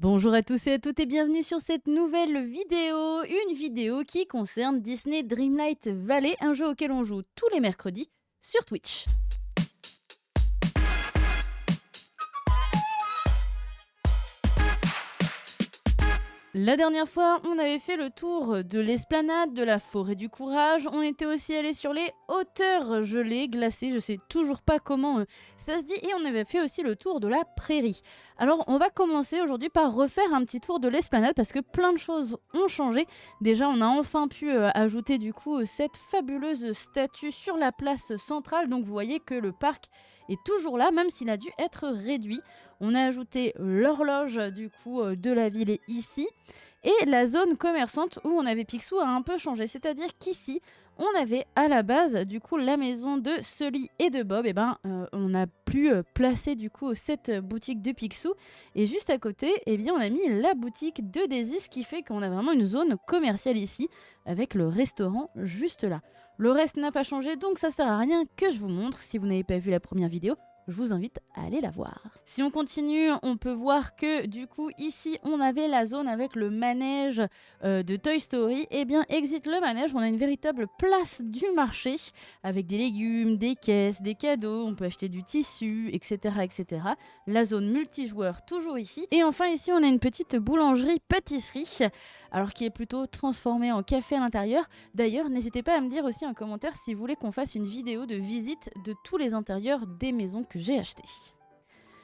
Bonjour à tous et à toutes et bienvenue sur cette nouvelle vidéo, une vidéo qui concerne Disney Dreamlight Valley, un jeu auquel on joue tous les mercredis sur Twitch. La dernière fois, on avait fait le tour de l'esplanade, de la forêt du courage, on était aussi allé sur les hauteurs gelées, glacées, je sais toujours pas comment ça se dit, et on avait fait aussi le tour de la prairie. Alors on va commencer aujourd'hui par refaire un petit tour de l'esplanade parce que plein de choses ont changé. Déjà on a enfin pu ajouter du coup cette fabuleuse statue sur la place centrale, donc vous voyez que le parc est toujours là, même s'il a dû être réduit. On a ajouté l'horloge du coup de la ville ici. Et la zone commerçante où on avait Picsou a un peu changé. C'est-à-dire qu'ici, on avait à la base du coup la maison de Sully et de Bob. Et on a pu placer du coup cette boutique de Picsou. Et juste à côté, eh bien, on a mis la boutique de Daisy, ce qui fait qu'on a vraiment une zone commerciale ici avec le restaurant juste là. Le reste n'a pas changé, donc ça sert à rien que je vous montre. Si vous n'avez pas vu la première vidéo, je vous invite à aller la voir. Si on continue, on peut voir que du coup ici on avait la zone avec le manège de Toy Story. Et bien exit le manège, on a une véritable place du marché avec des légumes, des caisses, des cadeaux, on peut acheter du tissu, etc. etc. La zone multijoueur toujours ici. Et enfin ici on a une petite boulangerie-pâtisserie, alors qui est plutôt transformée en café à l'intérieur. D'ailleurs n'hésitez pas à me dire aussi en commentaire si vous voulez qu'on fasse une vidéo de visite de tous les intérieurs des maisons que j'ai achetées.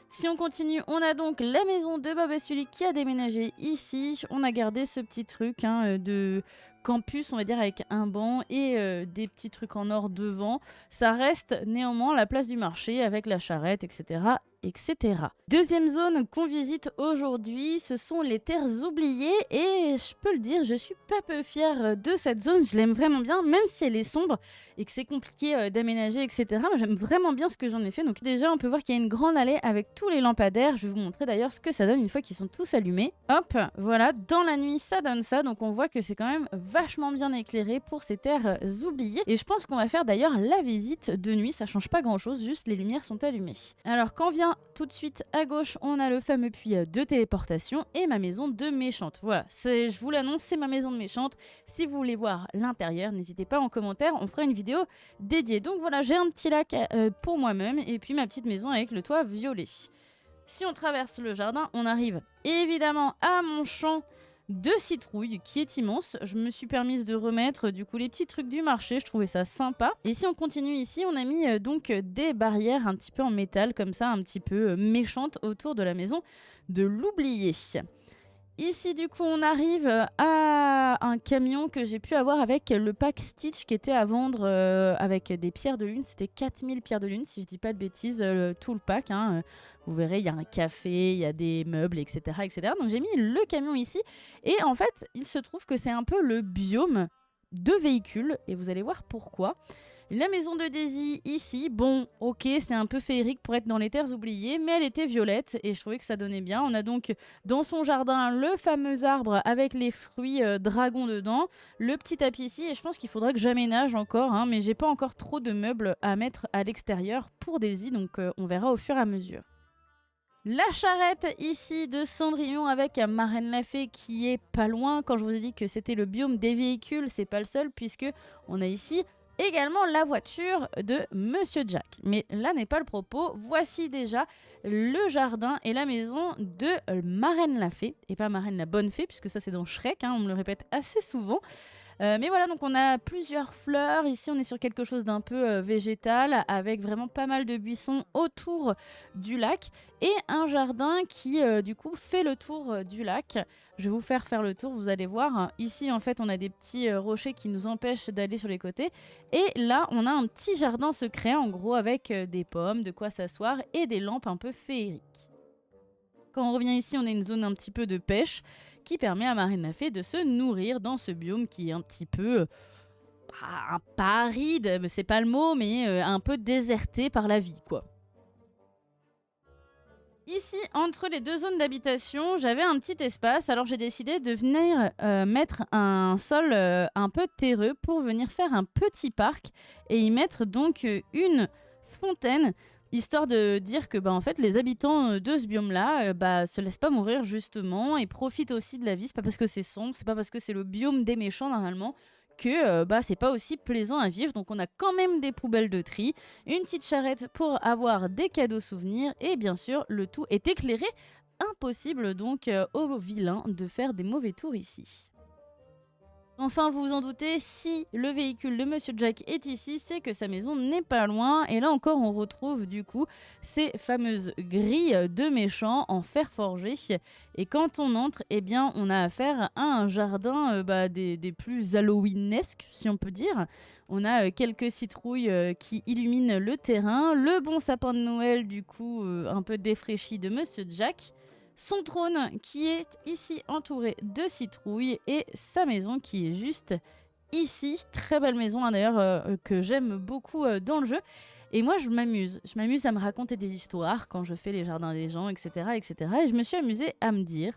Si on continue, on a donc la maison de Bob et Sully qui a déménagé ici. On a gardé ce petit truc de campus, on va dire, avec un banc et des petits trucs en or devant. Ça reste néanmoins la place du marché avec la charrette, etc. etc. Deuxième zone qu'on visite aujourd'hui, ce sont les terres oubliées et je peux le dire, je suis pas peu fière de cette zone, je l'aime vraiment bien, même si elle est sombre et que c'est compliqué d'aménager, etc. Moi j'aime vraiment bien ce que j'en ai fait. Donc déjà on peut voir qu'il y a une grande allée avec tous les lampadaires, je vais vous montrer d'ailleurs ce que ça donne une fois qu'ils sont tous allumés. Hop, voilà, dans la nuit ça donne ça, donc on voit que c'est quand même vachement bien éclairé pour ces terres oubliées. Et je pense qu'on va faire d'ailleurs la visite de nuit, ça change pas grand chose, juste les lumières sont allumées. Alors quand vient tout de suite à gauche, on a le fameux puits de téléportation et ma maison de méchante. Voilà, je vous l'annonce, c'est ma maison de méchante. Si vous voulez voir l'intérieur, n'hésitez pas en commentaire, on fera une vidéo dédiée. Donc voilà, j'ai un petit lac pour moi-même et puis ma petite maison avec le toit violet. Si on traverse le jardin, on arrive évidemment à mon champ de citrouilles qui est immense. Je me suis permise de remettre du coup les petits trucs du marché, je trouvais ça sympa. Et si on continue ici, on a mis donc des barrières un petit peu en métal comme ça, un petit peu méchantes autour de la maison de l'oublié. Ici, du coup, on arrive à un camion que j'ai pu avoir avec le pack Stitch qui était à vendre avec des pierres de lune. C'était 4000 pierres de lune, si je dis pas de bêtises, tout le pack. Vous verrez, il y a un café, il y a des meubles, etc., etc. Donc j'ai mis le camion ici. Et en fait, il se trouve que c'est un peu le biome de véhicules. Et vous allez voir pourquoi. La maison de Daisy, ici, bon, ok, c'est un peu féerique pour être dans les terres oubliées, mais elle était violette et je trouvais que ça donnait bien. On a donc dans son jardin le fameux arbre avec les fruits dragons dedans, le petit tapis ici, et je pense qu'il faudra que j'aménage encore, mais j'ai pas encore trop de meubles à mettre à l'extérieur pour Daisy, donc on verra au fur et à mesure. La charrette ici de Cendrillon avec Marraine la Fée qui est pas loin. Quand je vous ai dit que c'était le biome des véhicules, c'est pas le seul puisque on a ici également la voiture de Monsieur Jack. Mais là n'est pas le propos. Voici déjà le jardin et la maison de Marraine la Fée. Et pas Marraine la Bonne Fée, puisque ça c'est dans Shrek, on me le répète assez souvent. Mais voilà, donc on a plusieurs fleurs. Ici, on est sur quelque chose d'un peu végétal, avec vraiment pas mal de buissons autour du lac. Et un jardin qui, du coup, fait le tour du lac. Je vais vous faire le tour, vous allez voir. Ici, en fait, on a des petits rochers qui nous empêchent d'aller sur les côtés. Et là, on a un petit jardin secret, en gros, avec des pommes, de quoi s'asseoir et des lampes un peu féeriques. Quand on revient ici, on a une zone un petit peu de pêche qui permet à Marraine la Fée de se nourrir dans ce biome qui est un petit peu, pas aride, c'est pas le mot, mais un peu déserté par la vie, quoi. Ici, entre les deux zones d'habitation, j'avais un petit espace, alors j'ai décidé de venir mettre un sol un peu terreux pour venir faire un petit parc et y mettre donc une fontaine Histoire de dire que en fait les habitants de ce biome-là se laissent pas mourir justement et profitent aussi de la vie. C'est pas parce que c'est sombre, c'est pas parce que c'est le biome des méchants normalement que c'est pas aussi plaisant à vivre. Donc on a quand même des poubelles de tri, une petite charrette pour avoir des cadeaux souvenirs et bien sûr le tout est éclairé. Impossible donc aux vilains de faire des mauvais tours ici. Enfin, vous vous en doutez, si le véhicule de Monsieur Jack est ici, c'est que sa maison n'est pas loin. Et là encore, on retrouve du coup ces fameuses grilles de méchants en fer forgé. Et quand on entre, eh bien, on a affaire à un jardin des plus halloweenesques, si on peut dire. On a quelques citrouilles qui illuminent le terrain, le bon sapin de Noël, du coup, un peu défraîchi de Monsieur Jack, son trône qui est ici entouré de citrouilles et sa maison qui est juste ici. Très belle maison d'ailleurs que j'aime beaucoup dans le jeu. Et moi je m'amuse à me raconter des histoires quand je fais les jardins des gens, etc. etc. Et je me suis amusée à me dire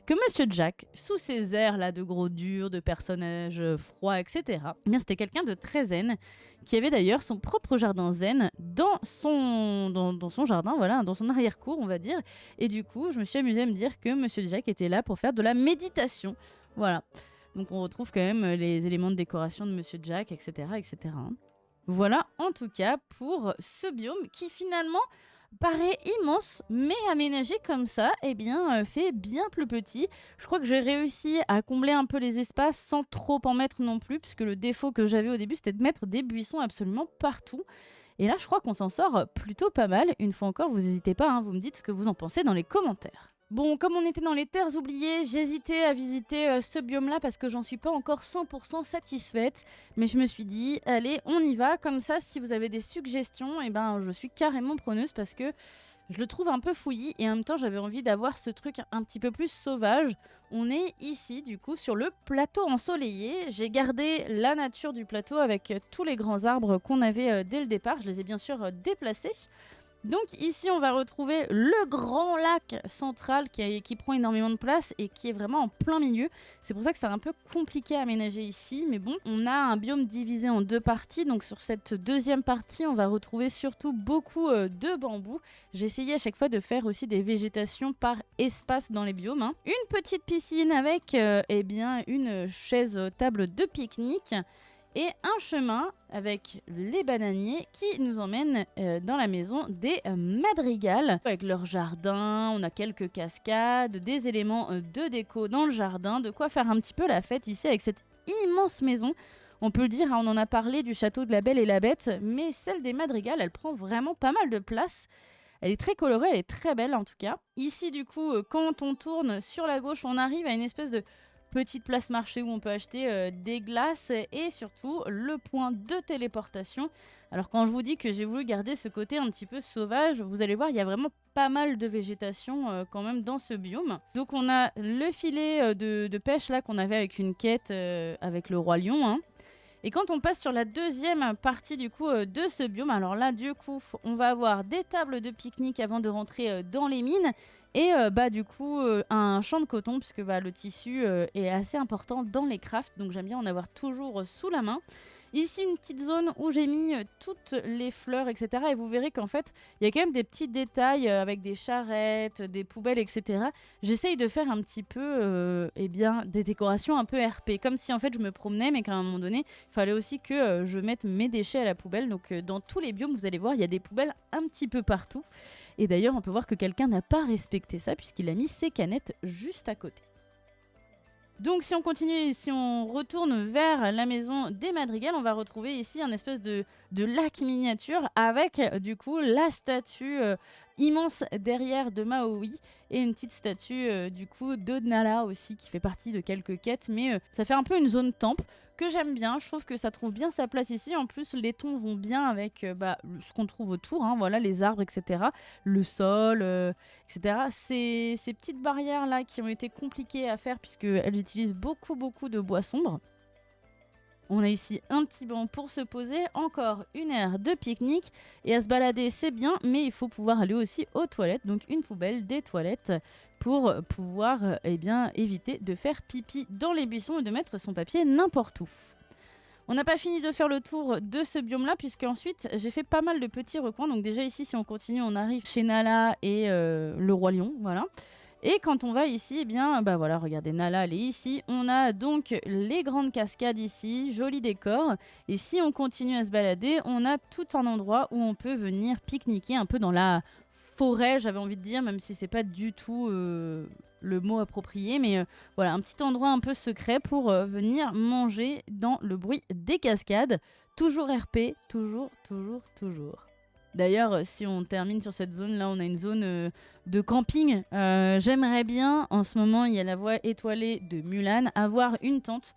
que Monsieur Jack, sous ses airs là de gros dur, de personnage froid, etc., eh bien c'était quelqu'un de très zen, qui avait d'ailleurs son propre jardin zen dans son jardin, voilà, dans son arrière-cour, on va dire. Et du coup, je me suis amusée à me dire que Monsieur Jack était là pour faire de la méditation. Voilà. Donc on retrouve quand même les éléments de décoration de Monsieur Jack, etc., etc. Voilà, en tout cas, pour ce biome qui finalement paraît immense, mais aménagé comme ça, fait bien plus petit. Je crois que j'ai réussi à combler un peu les espaces sans trop en mettre non plus, puisque le défaut que j'avais au début, c'était de mettre des buissons absolument partout. Et là, je crois qu'on s'en sort plutôt pas mal. Une fois encore, vous n'hésitez pas, vous me dites ce que vous en pensez dans les commentaires. Bon, comme on était dans les terres oubliées, j'hésitais à visiter ce biome-là parce que j'en suis pas encore 100% satisfaite. Mais je me suis dit, allez, on y va. Comme ça, si vous avez des suggestions, je suis carrément preneuse parce que je le trouve un peu fouillis. Et en même temps, j'avais envie d'avoir ce truc un petit peu plus sauvage. On est ici, du coup, sur le plateau ensoleillé. J'ai gardé la nature du plateau avec tous les grands arbres qu'on avait dès le départ. Je les ai bien sûr déplacés. Donc ici on va retrouver le grand lac central qui prend énormément de place et qui est vraiment en plein milieu. C'est pour ça que c'est un peu compliqué à aménager ici, mais bon, on a un biome divisé en deux parties. Donc sur cette deuxième partie, on va retrouver surtout beaucoup de bambous. J'ai essayé à chaque fois de faire aussi des végétations par espace dans les biomes. Une petite piscine avec une chaise table de pique-nique. Et un chemin avec les bananiers qui nous emmène dans la maison des Madrigal. Avec leur jardin, on a quelques cascades, des éléments de déco dans le jardin, de quoi faire un petit peu la fête ici avec cette immense maison. On peut le dire, on en a parlé du château de la Belle et la Bête, mais celle des Madrigal, elle prend vraiment pas mal de place. Elle est très colorée, elle est très belle en tout cas. Ici du coup, quand on tourne sur la gauche, on arrive à une espèce de petite place marché où on peut acheter des glaces et surtout le point de téléportation. Alors quand je vous dis que j'ai voulu garder ce côté un petit peu sauvage, vous allez voir, il y a vraiment pas mal de végétation quand même dans ce biome. Donc on a le filet de pêche là qu'on avait avec une quête avec le roi lion. Et quand on passe sur la deuxième partie du coup de ce biome, alors là du coup on va avoir des tables de pique-nique avant de rentrer dans les mines. Et un champ de coton, puisque le tissu est assez important dans les crafts, donc j'aime bien en avoir toujours sous la main. Ici, une petite zone où j'ai mis toutes les fleurs, etc. Et vous verrez qu'en fait, il y a quand même des petits détails avec des charrettes, des poubelles, etc. J'essaye de faire un petit peu des décorations un peu RP, comme si en fait je me promenais, mais qu'à un moment donné, il fallait aussi que je mette mes déchets à la poubelle. Donc dans tous les biomes, vous allez voir, il y a des poubelles un petit peu partout. Et d'ailleurs, on peut voir que quelqu'un n'a pas respecté ça puisqu'il a mis ses canettes juste à côté. Donc si on continue, si on retourne vers la maison des Madrigal, on va retrouver ici un espèce de lac miniature avec du coup la statue immense derrière de Maui et une petite statue du coup de Nala aussi qui fait partie de quelques quêtes, mais ça fait un peu une zone temple que j'aime bien. Je trouve que ça trouve bien sa place ici. En plus, les tons vont bien avec ce qu'on trouve autour, voilà, les arbres, etc. Le sol, etc. Ces petites barrières là qui ont été compliquées à faire puisqu'elles utilisent beaucoup de bois sombre. On a ici un petit banc pour se poser, encore une aire de pique-nique et à se balader c'est bien, mais il faut pouvoir aller aussi aux toilettes, donc une poubelle, des toilettes pour pouvoir éviter de faire pipi dans les buissons et de mettre son papier n'importe où. On n'a pas fini de faire le tour de ce biome-là, puisque ensuite j'ai fait pas mal de petits recoins. Donc déjà ici, si on continue, on arrive chez Nala et le Roi Lion, voilà. Et quand on va ici, eh bien, bah voilà, regardez, Nala, elle est ici. On a donc les grandes cascades ici, joli décor. Et si on continue à se balader, on a tout un endroit où on peut venir pique-niquer un peu dans la forêt, j'avais envie de dire, même si c'est pas du tout le mot approprié. Mais voilà, un petit endroit un peu secret pour venir manger dans le bruit des cascades. Toujours RP, toujours, toujours, toujours. D'ailleurs, si on termine sur cette zone-là, on a une zone de camping. J'aimerais bien, en ce moment, il y a la voie étoilée de Mulan, avoir une tente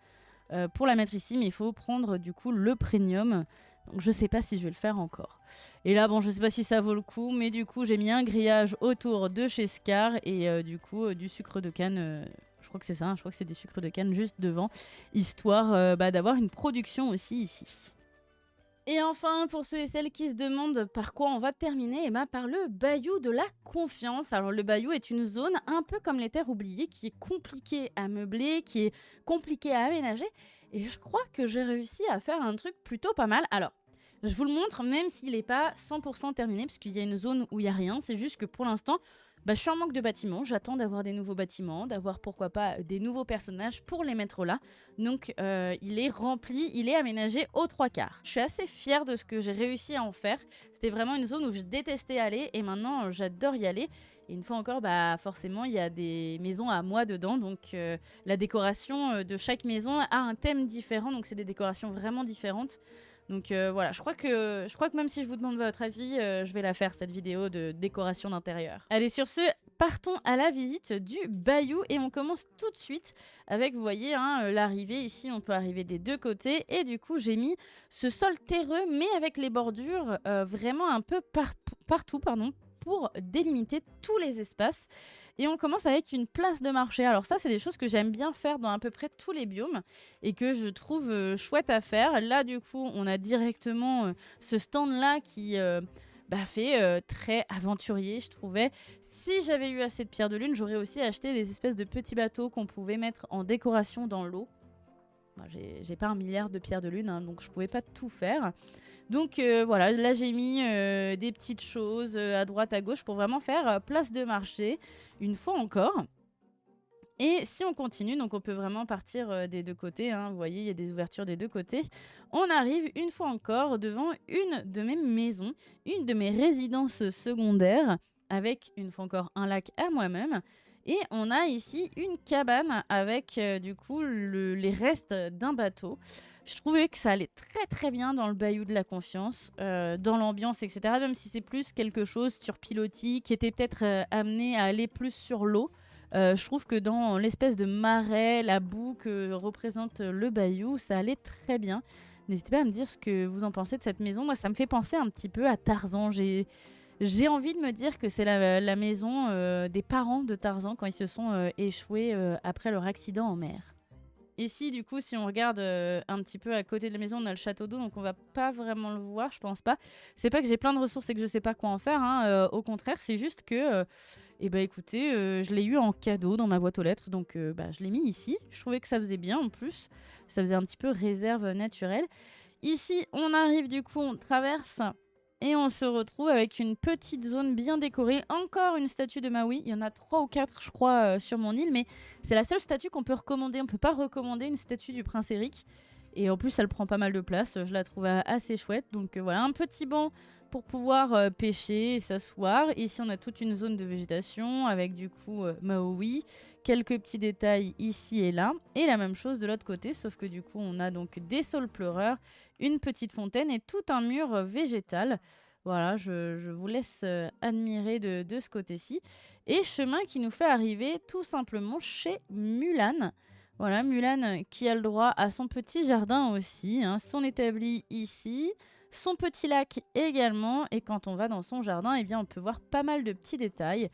pour la mettre ici, mais il faut prendre du coup le premium. Donc je sais pas si je vais le faire encore. Et là, bon, je sais pas si ça vaut le coup, mais du coup, j'ai mis un grillage autour de chez Scar et du coup, du sucre de canne. Je crois que c'est ça, hein, je crois que c'est des sucres de canne juste devant, histoire d'avoir une production aussi ici. Et enfin, pour ceux et celles qui se demandent par quoi on va terminer, eh ben par le bayou de la confiance. Alors le bayou est une zone un peu comme les terres oubliées qui est compliquée à meubler, qui est compliquée à aménager. Et je crois que j'ai réussi à faire un truc plutôt pas mal. Alors, je vous le montre même s'il n'est pas 100% terminé, parce qu'il y a une zone où il n'y a rien. C'est juste que pour l'instant, je suis en manque de bâtiments, j'attends d'avoir des nouveaux bâtiments, d'avoir pourquoi pas des nouveaux personnages pour les mettre là. Donc il est rempli, il est aménagé aux 3/4. Je suis assez fière de ce que j'ai réussi à en faire. C'était vraiment une zone où je détestais aller et maintenant j'adore y aller. Et une fois encore, bah forcément, il y a des maisons à moi dedans. Donc la décoration de chaque maison a un thème différent. Donc c'est des décorations vraiment différentes. Donc voilà, je crois que même si je vous demande votre avis, je vais la faire cette vidéo de décoration d'intérieur. Allez, sur ce, partons à la visite du bayou et on commence tout de suite avec, vous voyez, hein, l'arrivée. Ici, on peut arriver des deux côtés et du coup, j'ai mis ce sol terreux mais avec les bordures vraiment un peu partout, pour délimiter tous les espaces. Et on commence avec une place de marché. Alors ça, c'est des choses que j'aime bien faire dans à peu près tous les biomes et que je trouve chouette à faire. Là, du coup, on a directement ce stand-là qui fait très aventurier, je trouvais. Si j'avais eu assez de pierres de lune, j'aurais aussi acheté des espèces de petits bateaux qu'on pouvait mettre en décoration dans l'eau. Moi, j'ai pas 1 milliard de pierres de lune, hein, donc je pouvais pas tout faire. Donc voilà, là j'ai mis des petites choses à droite, à gauche pour vraiment faire place de marché, une fois encore. Et si on continue, donc on peut vraiment partir des deux côtés, hein, vous voyez, il y a des ouvertures des deux côtés. On arrive une fois encore devant une de mes maisons, une de mes résidences secondaires, avec une fois encore un lac à moi-même. Et on a ici une cabane avec du coup les restes d'un bateau. Je trouvais que ça allait très très bien dans le bayou de la confiance, dans l'ambiance, etc. Même si c'est plus quelque chose sur pilotis qui était peut-être amené à aller plus sur l'eau. Je trouve que dans l'espèce de marais, la boue que représente le bayou, ça allait très bien. N'hésitez pas à me dire ce que vous en pensez de cette maison. Moi, ça me fait penser un petit peu à Tarzan. J'ai envie de me dire que c'est la maison des parents de Tarzan quand ils se sont échoués après leur accident en mer. Ici, du coup, si on regarde un petit peu à côté de la maison, on a le château d'eau, donc on va pas vraiment le voir, je pense pas. C'est pas que j'ai plein de ressources et que je sais pas quoi en faire, hein, au contraire, c'est juste que, écoutez, je l'ai eu en cadeau dans ma boîte aux lettres, donc je l'ai mis ici. Je trouvais que ça faisait bien en plus, ça faisait un petit peu réserve naturelle. Ici, on arrive du coup, on traverse et on se retrouve avec une petite zone bien décorée. Encore une statue de Maui. Il y en a 3 ou 4, je crois, sur mon île. Mais c'est la seule statue qu'on peut recommander. On peut pas recommander une statue du prince Eric. Et en plus, elle prend pas mal de place. Je la trouve assez chouette. Donc voilà, un petit banc pour pouvoir pêcher et s'asseoir. Ici, on a toute une zone de végétation avec du coup Maui. Quelques petits détails ici et là. Et la même chose de l'autre côté. Sauf que du coup, on a donc des saules pleureurs, une petite fontaine et tout un mur végétal. Voilà, je vous laisse admirer de ce côté-ci. Et chemin qui nous fait arriver tout simplement chez Mulan. Voilà, Mulan qui a le droit à son petit jardin aussi, hein, son établi ici, son petit lac également. Et quand on va dans son jardin, eh bien, on peut voir pas mal de petits détails.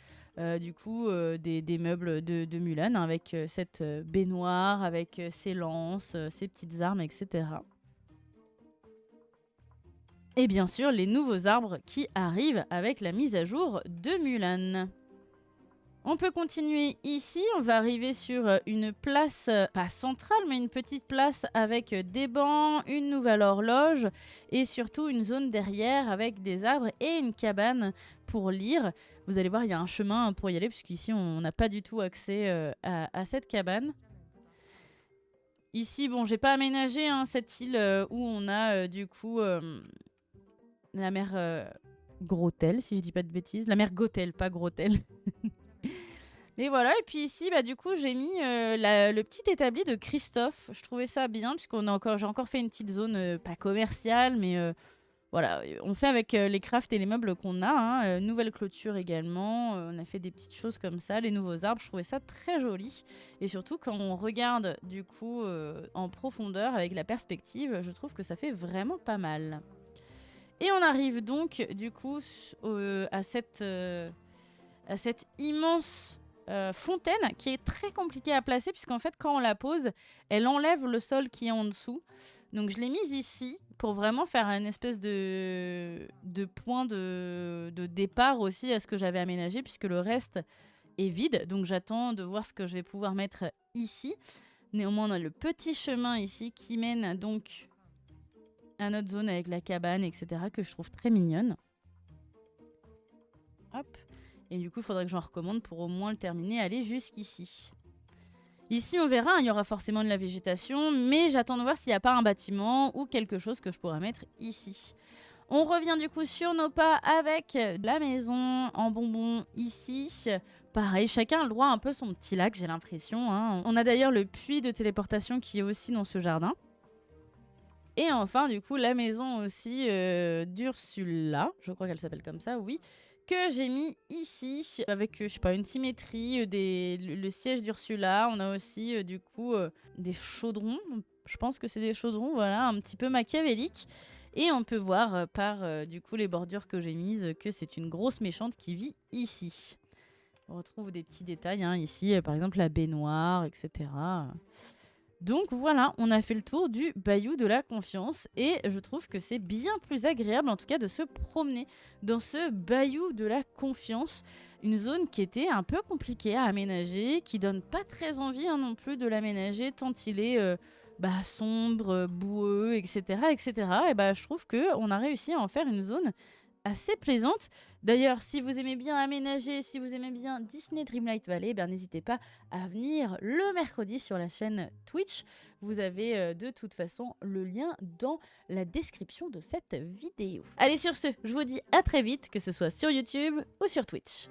Du coup, des meubles de Mulan, hein, avec cette baignoire, avec ses lances, ses petites armes, etc. Et bien sûr, les nouveaux arbres qui arrivent avec la mise à jour de Mulan. On peut continuer ici, on va arriver sur une place, pas centrale, mais une petite place avec des bancs, une nouvelle horloge et surtout une zone derrière avec des arbres et une cabane pour lire. Vous allez voir, il y a un chemin pour y aller puisqu'ici on n'a pas du tout accès à cette cabane. Ici, bon, j'ai pas aménagé cette île où on a du coup la mer Grotel, si je dis pas de bêtises. La mer Gothel, pas Grotel. Mais voilà, et puis ici, bah, du coup, j'ai mis le petit établi de Christophe. Je trouvais ça bien, puisqu'on a encore, j'ai encore fait une petite zone pas commerciale, mais voilà, on fait avec les crafts et les meubles qu'on a. Nouvelle clôture également, on a fait des petites choses comme ça, les nouveaux arbres, je trouvais ça très joli. Et surtout, quand on regarde du coup en profondeur avec la perspective, je trouve que ça fait vraiment pas mal. Et on arrive donc du coup à cette immense fontaine qui est très compliquée à placer puisqu'en fait quand on la pose, elle enlève le sol qui est en dessous. Donc je l'ai mise ici pour vraiment faire une espèce de point de départ aussi à ce que j'avais aménagé puisque le reste est vide. Donc j'attends de voir ce que je vais pouvoir mettre ici. Néanmoins on a le petit chemin ici qui mène donc à notre zone avec la cabane, etc. que je trouve très mignonne. Hop. Et du coup, il faudrait que j'en recommande pour au moins le terminer, aller jusqu'ici. Ici, on verra, il y aura forcément de la végétation, mais j'attends de voir s'il n'y a pas un bâtiment ou quelque chose que je pourrais mettre ici. On revient du coup sur nos pas avec la maison en bonbons ici. Pareil, chacun a le droit à un peu son petit lac, j'ai l'impression. On a d'ailleurs le puits de téléportation qui est aussi dans ce jardin. Et enfin, du coup, la maison aussi d'Ursula, je crois qu'elle s'appelle comme ça, oui, que j'ai mis ici avec, je sais pas, une symétrie, le siège d'Ursula. On a aussi, du coup, des chaudrons. Je pense que c'est des chaudrons, voilà, un petit peu machiavéliques. Et on peut voir par, du coup, les bordures que j'ai mises que c'est une grosse méchante qui vit ici. On retrouve des petits détails ici, par exemple la baignoire, etc. Donc voilà, on a fait le tour du bayou de la confiance et je trouve que c'est bien plus agréable en tout cas de se promener dans ce bayou de la confiance. Une zone qui était un peu compliquée à aménager, qui donne pas très envie non plus de l'aménager tant il est sombre, boueux, etc. etc. Et je trouve qu'on a réussi à en faire une zone assez plaisante. D'ailleurs, si vous aimez bien aménager, si vous aimez bien Disney Dreamlight Valley, n'hésitez pas à venir le mercredi sur la chaîne Twitch. Vous avez de toute façon le lien dans la description de cette vidéo. Allez, sur ce, je vous dis à très vite, que ce soit sur YouTube ou sur Twitch.